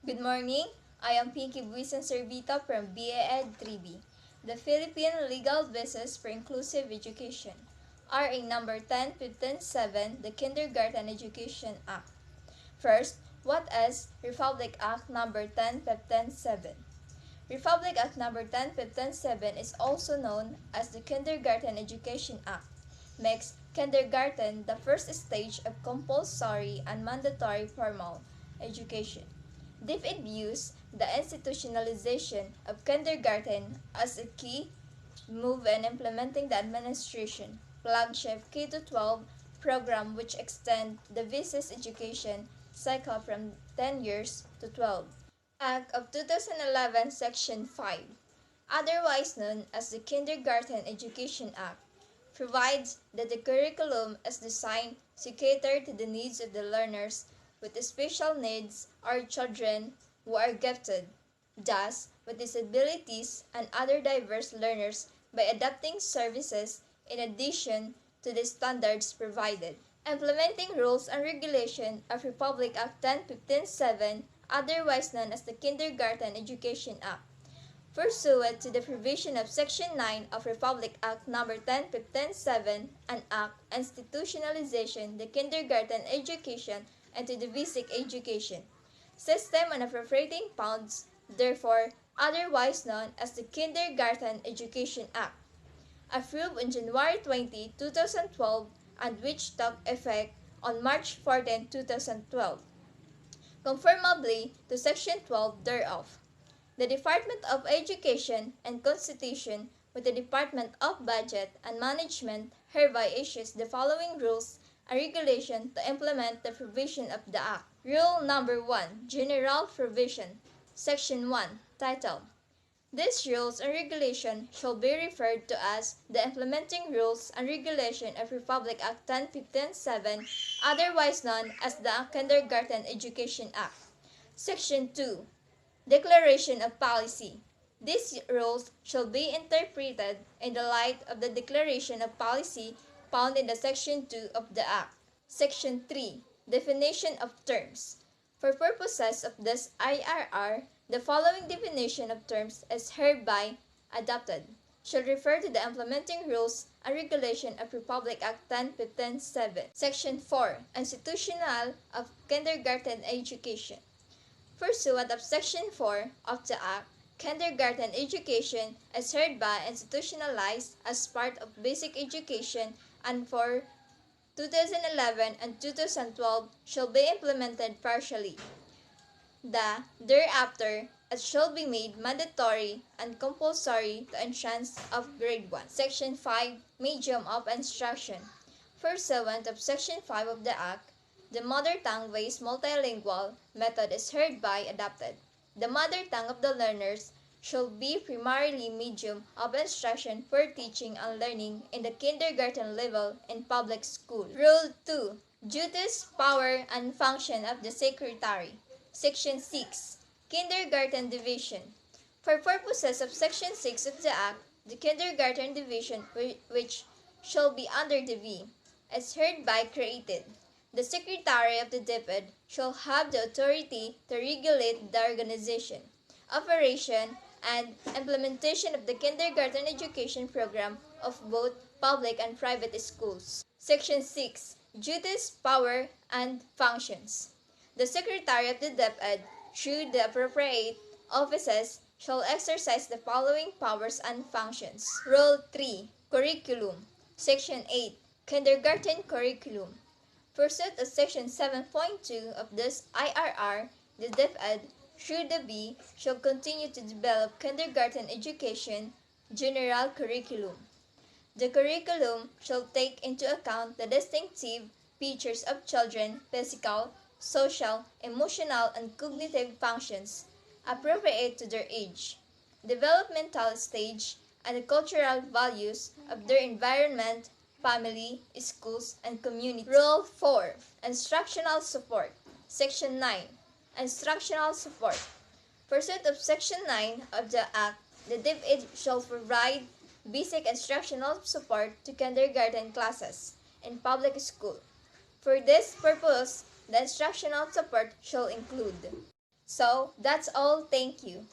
Good morning. I am Pauline Buisan Cerbito from BAED 3B, the Philippine Legal Basis for Inclusive Education. RA number 10157, the Kindergarten Education Act. First, what is Republic Act number 10157? Republic Act number 10157 is also known as the Kindergarten Education Act. Makes kindergarten the first stage of compulsory and mandatory formal education. It views the institutionalization of kindergarten as a key move in implementing the administration flagship K-12 program which extend the VC's education cycle from 10 years to 12. Act of 2011 Section 5, otherwise known as the Kindergarten Education Act, provides that the curriculum is designed to cater to the needs of the learners with special needs or children who are gifted, thus with disabilities and other diverse learners by adapting services in addition to the standards provided. Implementing rules and regulation of Republic Act 10157, otherwise known as the Kindergarten Education Act, pursuant to the provision of Section 9 of Republic Act No. 10157, an act institutionalization the kindergarten education into the basic education system and appropriating funds, therefore otherwise known as the Kindergarten Education Act, approved on January 20, 2012, and which took effect on March 14, 2012, conformably to Section 12 thereof. The Department of Education and Constitution with the Department of Budget and Management hereby issues the following rules and regulations to implement the provision of the Act. Rule number 1. General Provision. Section 1. Title. These rules and regulations shall be referred to as the Implementing Rules and Regulation of Republic Act 10157, otherwise known as the Kindergarten Education Act. Section 2. Declaration of Policy. These rules shall be interpreted in the light of the Declaration of Policy found in the Section 2 of the Act. Section 3. Definition of Terms. For purposes of this IRR, the following definition of terms is hereby adopted. Shall refer to the implementing rules and regulation of Republic Act 10157. Section 4. Institutional of Kindergarten Education. Pursuant of Section 4 of the Act, kindergarten education is hereby institutionalized as part of basic education and for 2011 and 2012 shall be implemented partially. Thereafter, it shall be made mandatory and compulsory to entrance of grade 1. Section 5, Medium of Instruction. Pursuant of Section 5 of the Act, the mother tongue-based multilingual method is hereby adopted. The mother tongue of the learners shall be primarily medium of instruction for teaching and learning in the kindergarten level in public school. Rule 2. Duties, Power, and Function of the Secretary. Section 6. Kindergarten Division. For purposes of Section 6 of the Act, the Kindergarten Division, which shall be under the V, is hereby created. The Secretary of the DepEd shall have the authority to regulate the organization, operation, and implementation of the kindergarten education program of both public and private schools. Section 6. Duties, Power, and Functions. The Secretary of the DepEd, through the appropriate offices, shall exercise the following powers and functions. Rule 3. Curriculum. Section 8. Kindergarten Curriculum. Pursuant of Section 7.2 of this IRR, the DepEd, through the B, shall continue to develop kindergarten education general curriculum. The curriculum shall take into account the distinctive features of children, physical, social, emotional, and cognitive functions appropriate to their age, developmental stage, and the cultural values of their environment, family, schools, and community. Rule 4. Instructional Support. Section 9. Instructional Support. Pursuant of Section 9 of the Act, the DepEd shall provide basic instructional support to kindergarten classes in public school. For this purpose, the instructional support shall include So, that's all. Thank you.